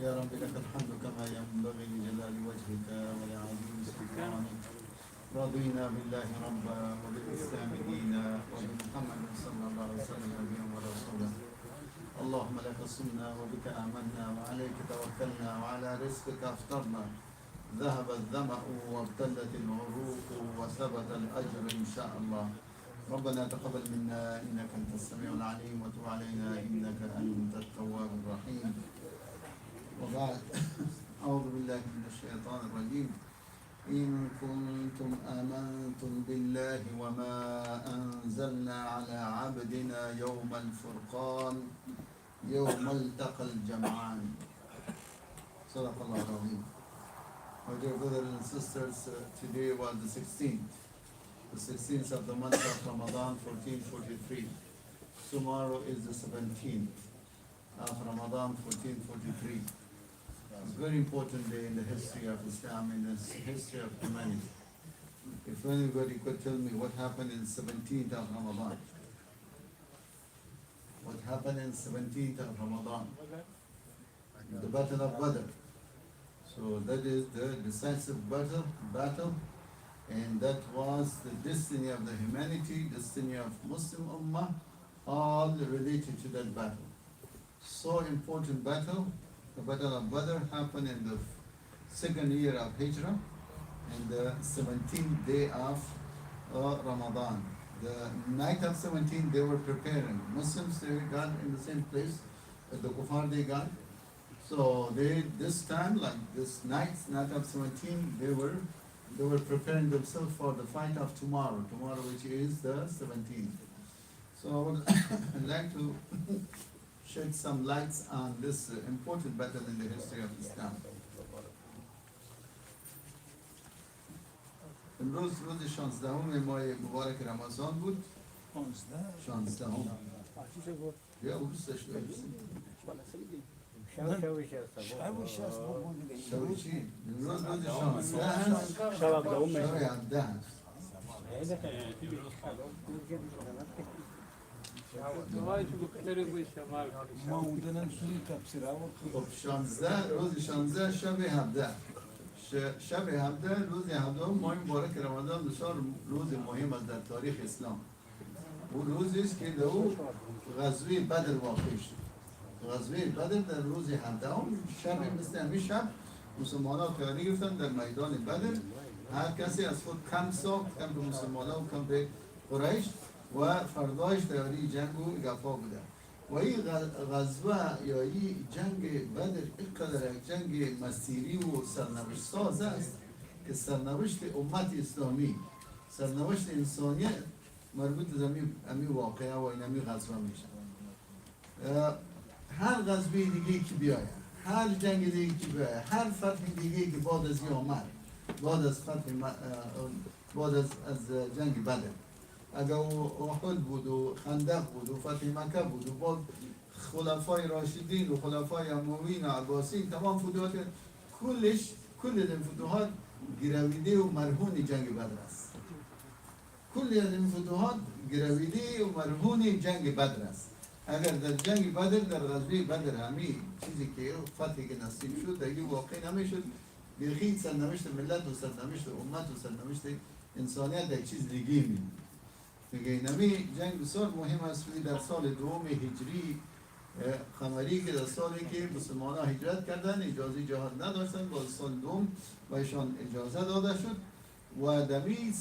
يا رب لك الحمد كما ينبغي لجلال وجهك ولعظيم سلطانك. رضينا بالله ربا وبالإسلام دينا وبمحمد صلى الله عليه وسلم نبيا ورسولا. اللهم لك صمنا وبك آمنا وعليك توكلنا وعلى رزقك أفطرنا. ذهب الظمأ وابتلت العروق وثبت الأجر إن شاء الله. ربنا تقبل منا إنك أنت السميع العليم وتب علينا إنك أنت التواب الرحيم. وبعد أعوذ بالله من الشيطان الرجيم. إن كنتم آمنتم بالله وما أنزلنا على عبدنا يوم الفرقان يوم التقى الجمعان. صدق الله العظيم. My dear brothers and sisters, today was the 16th of the month of Ramadan, 1443. Tomorrow is the 17th of Ramadan, 1443. It's a very important day in the history of Islam, in the history of humanity. If anybody could tell me what happened in the 17th of Ramadan. What happened in the 17th of Ramadan? The Battle of Badr. So that is the decisive battle, and that was the destiny of the humanity, destiny of Muslim Ummah, all related to that battle. So important battle. The Battle of Badr happened in the second year of Hijrah, and the 17th day of Ramadan. The night of 17th, they were preparing. Muslims, they got in the same place that the Kuffar they got. So this time, like this night of 17, they were preparing themselves for the fight of tomorrow, which is the 17th. So I would I'd like to shed some lights on this important battle in the history of Islam. امروز روز 16 ماه مبارک رمضان بود. 16 یا روزش شوی چی؟ امروز روز 16 هست. شوی 17 هست. خب 16 روز 16 شب 17 شب 17 روز 17 ماه مبارک رمضان بسیار روز مهم است در تاریخ اسلام. او روزی است که در او غزوه بدر واقع شد. غزوه بدر در روز 17 شب مثل همین شب مسلمانان تیاری گرفتن در میدان بدر. هر کسی از خود کم ساخت، کم به مسلمانان و کم به قریش، و فرداش تیاری جنگ و گفا بوده. و این غزوه یا این جنگ بدر اینقدر جنگ مسیری و سرنوشت ساز است که سرنوشت امت اسلامی، سرنوشت انسانیت مربوط به امی واقعه و این امی غزوه میشه. هر غزوه دیگه که بیاید، هر جنگ دیگه که بیاید، هر فتح دیگه که بعد از این آمد، بعد از جنگ بدر، اگر احد بود و خندق بود و فتح مکه بود و بعد خلفای راشدین و خلفای امویین و عباسین، تمام فتوحات کل این فتوحات گرویده و مرهون جنگ بدر است. کل این فتوحات گرویده و مرهون جنگ بدر است. اگر در جنگ بدر، در غزوه بدر همی چیزی که فتحی که نصیب شد دیگه واقع نمیشد، بیخی سرنوشت ملت و سرنوشت امت و سرنوشت انسانیت یک چیز دیگه میمونه. دیگه نمی جنگ بسیار مهم است. در سال دوم هجری قمری که در سالی که مسلمان ها هجرت کردن، اجازه جهاد نداشتن، با سال دوم بهشان اجازه داده شد. و دمی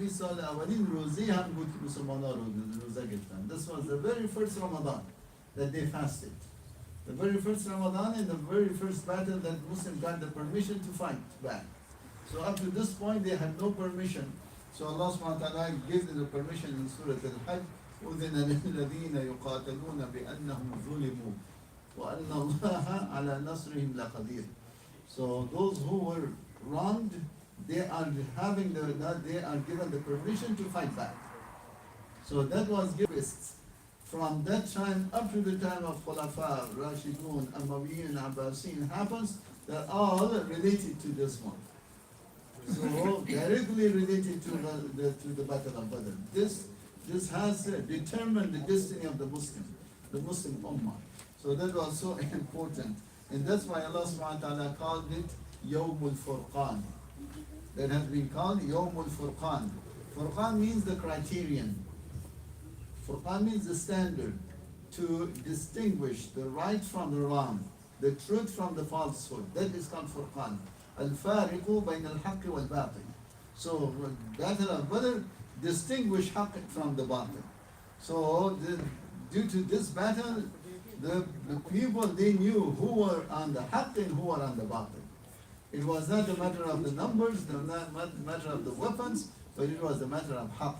سال اولین روزی هم بود که مسلمان ها روزه گرفتن. This was the very first Ramadan that they fasted. The very first Ramadan and the very first battle that Muslims got the permission to fight back. So up to this point they had no permission. So Allah subhanahu wa ta'ala gives them the permission in Surah Al-Hajj. أذن للذين يقاتلون بأنهم ظلموا وأن الله على نصرهم لقدير. So those who were wronged, they are given the permission to fight back. So that was given from that time up to the time of Khulafa, Rashidun, Amawiyin, Abbasin happens. They're all related to this one. So directly related to the Battle of Badr. This has determined the destiny of the Muslim Ummah. So that was so important. And that's why Allah subhanahu wa ta'ala called it Yawmul Furqan. That has been called Yawmul Furqan. Furqan means the criterion. Furqan means the standard to distinguish the right from the wrong, the truth from the falsehood. That is called Furqan. Al-Fariqu bayna al-Haqqi wal-Batil. So, Battle of Badr distinguish Haqq from the Batil. So, due to this battle, the people, they knew who were on the Haqq and who were on the Batil. It was not a matter of the numbers, not a matter of the weapons, but it was a matter of Haqq,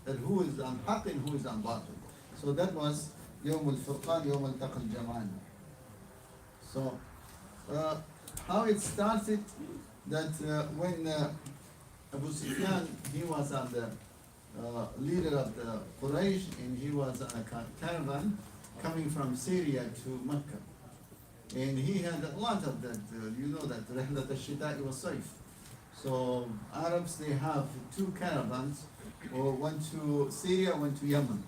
that who is on Haqq and who is on Batil. So that was Yawm al-Furqan, Yawm al-Taqal Jama'an. So, how it started, that when Abu Sufyan, he was on the leader of the Quraysh, and he was on a caravan coming from Syria to Mecca. And he had a lot of that, you know that, Rihlat al-Shita'i wa Sayf. So Arabs, they have two caravans, one to Syria, one to Yemen.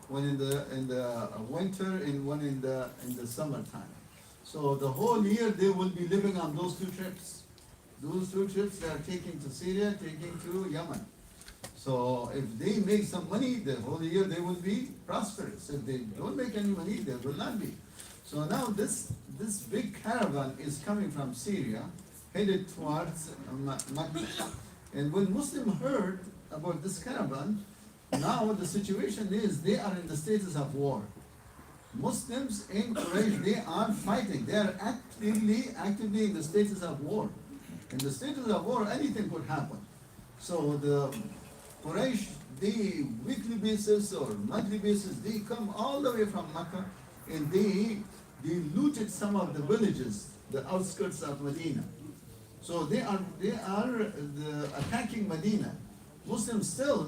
One in the winter and one in the summertime. So the whole year they will be living on those two trips. Those two trips they are taking to Syria, taking to Yemen. So if they make some money, the whole year they will be prosperous. If they don't make any money, they will not be. So now this big caravan is coming from Syria, headed towards Mecca. And when Muslims heard about this caravan, now the situation is they are in the status of war. Muslims in Quraysh, they are fighting. They are actively in the status of war. In the status of war, anything could happen. So the Quraysh, they weekly basis or monthly basis, they come all the way from Mecca and they looted some of the villages, the outskirts of Medina. So they are attacking Medina. Muslims still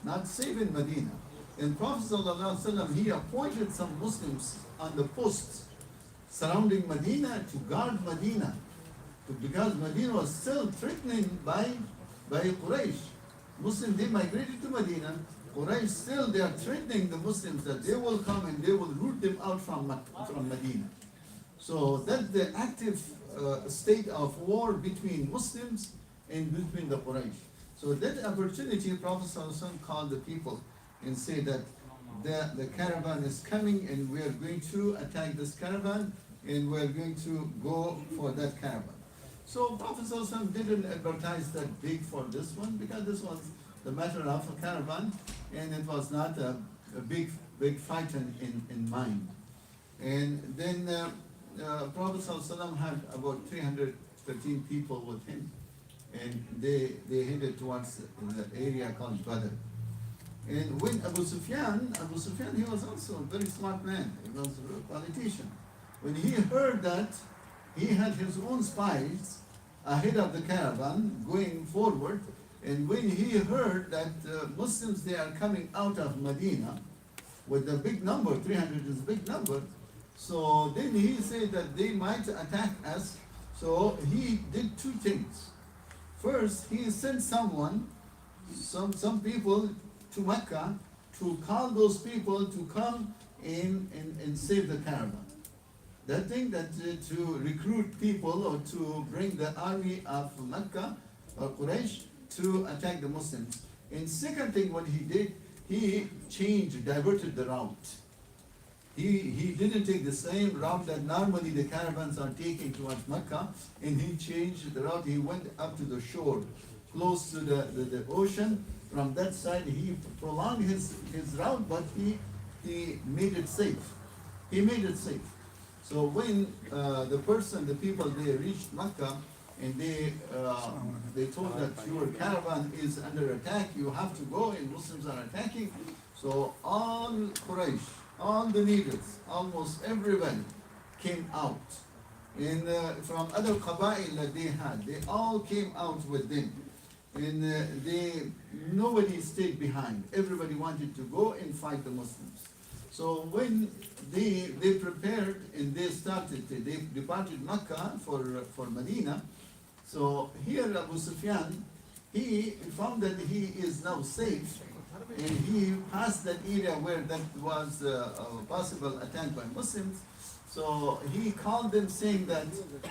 not safe in Medina. And Prophet ﷺ, he appointed some Muslims on the posts surrounding Medina to guard Medina, because Medina was still threatened by Quraysh. Muslims, they migrated to Medina. Quraysh still, they are threatening the Muslims that they will come and they will root them out from Medina. So that's the active state of war between Muslims and between the Quraysh. So that opportunity, Prophet ﷺ called the people and said that the caravan is coming and we are going to attack this caravan and we are going to go for that caravan. So Prophet ﷺ didn't advertise that big for this one, because this was the matter of a caravan and it was not a big fight in mind. And then Prophet ﷺ had about 313 people with him, and they headed towards the area called Badr. And when Abu Sufyan, he was also a very smart man. He was a politician. When he heard that, he had his own spies ahead of the caravan going forward. And when he heard that Muslims, they are coming out of Medina with a big number, 300 is a big number. So then he said that they might attack us. So he did two things. First, he sent some people to Mecca to call those people to come in and save the caravan. That thing that to recruit people or to bring the army of Mecca or Quraysh to attack the Muslims. And second thing, what he did, he diverted the route. He didn't take the same route that normally the caravans are taking towards Mecca, and he changed the route. He went up to the shore, close to the ocean. From that side, he prolonged his route, but he made it safe. He made it safe. So when the people, they reached Mecca, and they told that your caravan is under attack, you have to go, and Muslims are attacking. So all Quraysh, all the leaders, almost everybody came out. And from other qaba'il that they had, they all came out with them. And nobody stayed behind. Everybody wanted to go and fight the Muslims. So when they prepared and they departed Mecca for Medina. So here Abu Sufyan, he found that he is now safe, and he passed that area where that was a possible attack by Muslims. So he called them saying that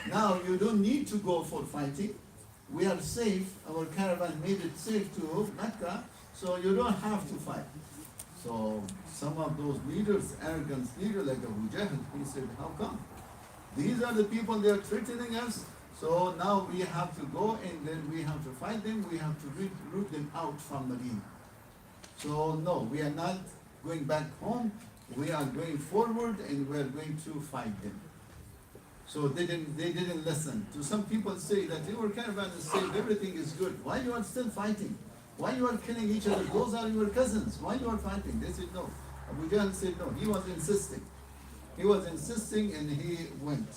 now you don't need to go for fighting. We are safe. Our caravan made it safe to Mecca, so you don't have to fight. So some of those leaders, arrogant leaders like Abu Jahl, he said, how come? These are the people they are threatening us. So now we have to go and then we have to fight them. We have to root them out from Medina. So no, we are not going back home. We are going forward and we are going to fight them. So they didn't listen. So some people say that your caravan is safe, everything is good. Why you are still fighting? Why you are killing each other? Those are your cousins. Why you are fighting? They said no. Abu Jahl said no. He was insisting. He was insisting and he went.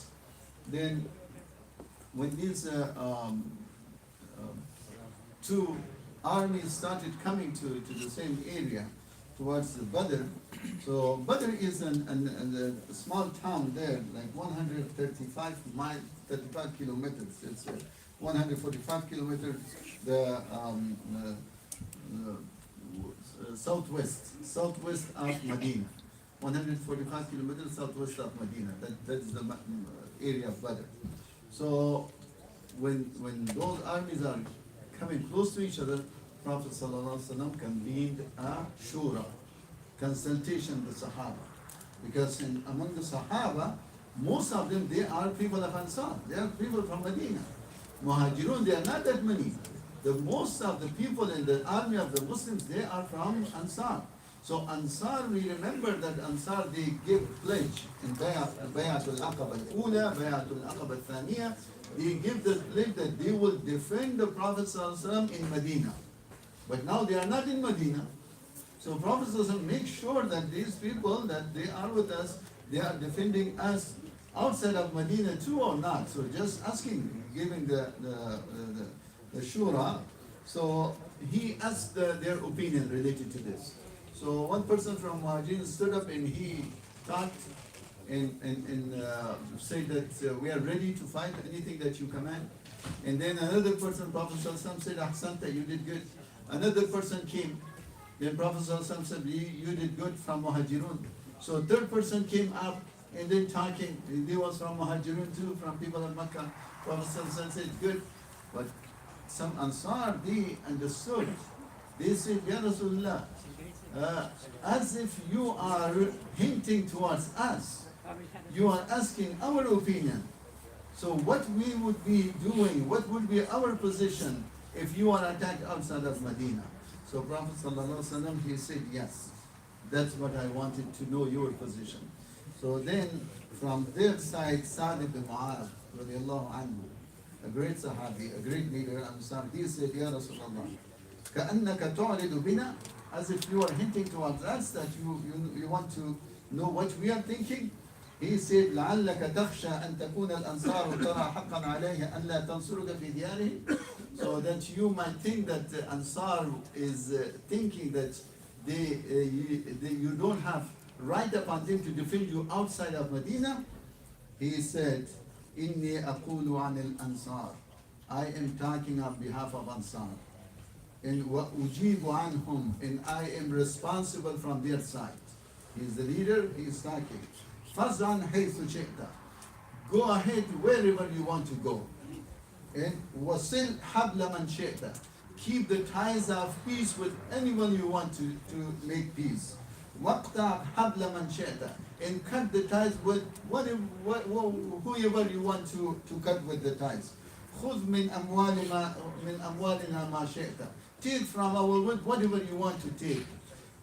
Then when these two armies started coming to the same area towards the Badr. So Badr is a small town there, like 135 miles, 35 kilometers. It's 145 kilometers. The southwest of Medina. 145 kilometers southwest of Medina. That's the area of Badr. So when those armies are coming close to each other, Prophet ﷺ convened a shura, consultation with the Sahaba. Because among the Sahaba, most of them, they are people of Ansar. They are people from Medina. Muhajirun, they are not that many. The most of the people in the army of the Muslims, they are from Ansar. So Ansar, we remember that Ansar, they give pledge in Bayatul Aqaba al-Ula, Bayatul Aqaba al-Thaniya. They give the pledge that they will defend the Prophet ﷺ in Medina. But now they are not in Medina. So Prophet ﷺ makes sure that these people, that they are with us, they are defending us outside of Medina too or not. So just asking, giving the shura. So he asked their opinion related to this. So one person from Muhajirin stood up and he talked and said that we are ready to fight anything that you command. And then another person, Prophet ﷺ said, Ahsanta, you did good. Another person came. Then Prophet ﷺ said, you did good from Muhajirun. So third person came up and then talking. He was from Muhajirun too, from people of Makkah. Prophet ﷺ said, good. But some Ansar, they understood. They said, Ya Rasulullah, as if you are hinting towards us. You are asking our opinion. So what we would be doing, what would be our position if you are attacked outside of Medina? So Prophet ﷺ, he said, yes, that's what I wanted to know your position. So then from their side, Sa'd ibn Mu'adh, radiallahu anhu, a great Sahabi, a great leader, Ansar, he said, Ya Rasulullah, كَأَنَّكَ تُعْرِضُ بِنَا, as if you are hinting towards us that you want to know what we are thinking. He said, لَعَلَّكَ تَخْشَى أَن تَكُونَ الْأَنصَارُ تَرَى حَقًّا عَلَيْهِ أَن لَا تَنْصُرُكَ فِي دِيَارِهِ. So that you might think that the Ansar is thinking that you don't have right upon them to defend you outside of Medina. He said, إِنِّي أَقُولُ عَنِ الْأَنصَارِ, I am talking on behalf of Ansar. And وَأُجِيبُ عَنْهُمْ, and I am responsible from their side. He is the leader, he is talking. فَزْعَنْ حَيْثُ شِئْتَ, go ahead wherever you want to go. And وَصِلْ حَبْلَ مَنْ شِئْتَ, keep the ties of peace with anyone you want to make peace. وَقْتَعْ حَبْلَ مَنْ شِئْتَ, and cut the ties with whoever you want to cut with the ties. خُذْ مِنْ أَمْوَالِنَا مَا شِئْتَ, take from our wealth whatever you want to take.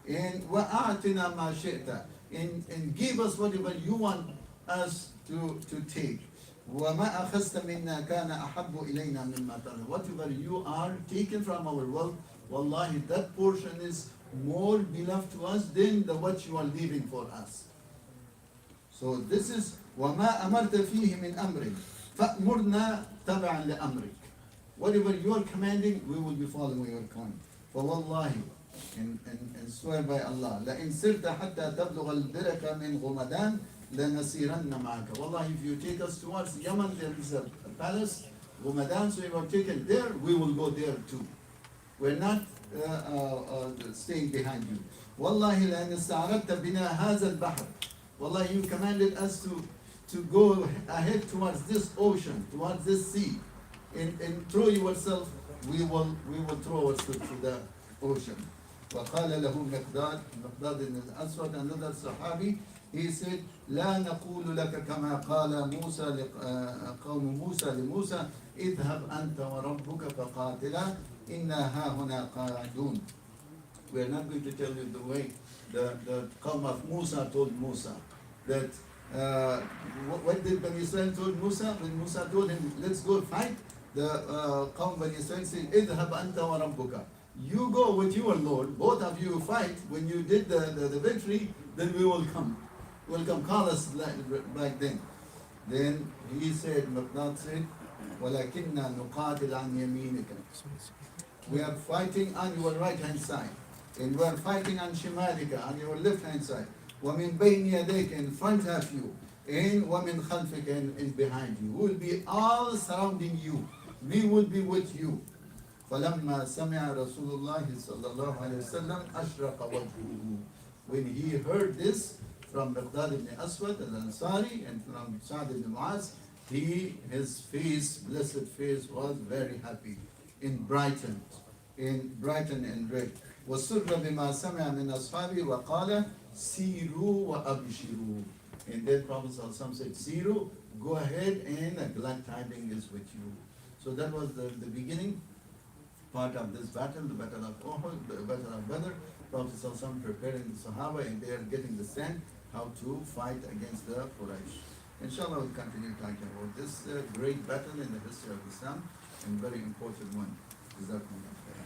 And وَأَعْتِنَا مَا شِئْتَ, and give us whatever you want us to take. وَمَا أَخَذْتَ مِنَّا كَانَ أَحَبُّ إِلَيْنَا مِمَّا تَرَى, whatever you are taken from our wealth, wallahi, that portion is more beloved to us than what you are leaving for us. So this is وَمَا أَمَرْتَ فِيهِ مِنْ أَمْرٍ فَأْمُرْنَا تَبَعًا لِأَمْرِكَ, whatever you are commanding, we will be following your command. فَوَاللَّهِ, and swear by Allah, لَإِنْ سِرْتَ حَتَّى تَبْلُغَ الْبِرَكَ مِنْ غُمَدَانَ لَنَسِيرَنَّ مَعَكَ. Wallahi, if you take us towards Yemen, there is a palace, Gumadan, so if you are taken there, we will go there too. We're not staying behind you. Wallahi, لَأَنْ اسْتَعْرَضْتَ بِنَا هَذَا الْبَحْرِ, wallahi, you commanded us to to go ahead towards this ocean, towards this sea, and throw yourself, we will throw ourselves to the ocean. وقال له مقداد بن الأسود, another Sahabi, he said, لا نقول لك كما قال موسى قوم موسى لموسى اذهب أنت وربك فقاتلا إنا هاهنا قاعدون. We are not going to tell you the way the Qawm of Musa told Musa that what did Bani Israel told Musa? When Musa told him, let's go fight, the Qawm Bani Israel said, اذهب أنت وربك. You go with your Lord, both of you fight. When you did the victory, then we will come. We'll come, call us back then. Then he said, Maqdad said, وَلَكِنَّا نُقَاتِلْ عَنْ يَمِينِكَ. We are fighting on your right hand side. And we are fighting on shimalika, on your left hand side. وَمِن بَيْنِ يَدَيْكَ, in front of you. And وَمِن خَلْفِكَ, and behind you. We will be all surrounding you. We will be with you. فَلَمَّا سَمِعَ رَسُولُ اللَّهِ صَلَّى اللَّهُ عَلَيْهِ وسلم أَشْرَقَ وَجْهُهُ. When he heard this from Miqdad ibn Aswad al-Ansari and from Sa'd ibn Mu'az, his face, blessed face, was very happy, and brightened and red. وَسُرَّ بِمَا سَمِعَ مِنْ أَصْحَابِهِ وَقَالَ سِيرُوا وَأَبْشِرُوا. And then Prophet ﷺ said, Siru, go ahead, and a glad tidings is with you. So that was the beginning part of this battle, the battle of Uhud, the battle of Badr. Prophet ﷺ preparing the Sahaba, and they are getting the stand how to fight against the Quraysh. Inshallah, we'll continue talking about this great battle in the history of Islam, and very important one. Jazakumullah khairan.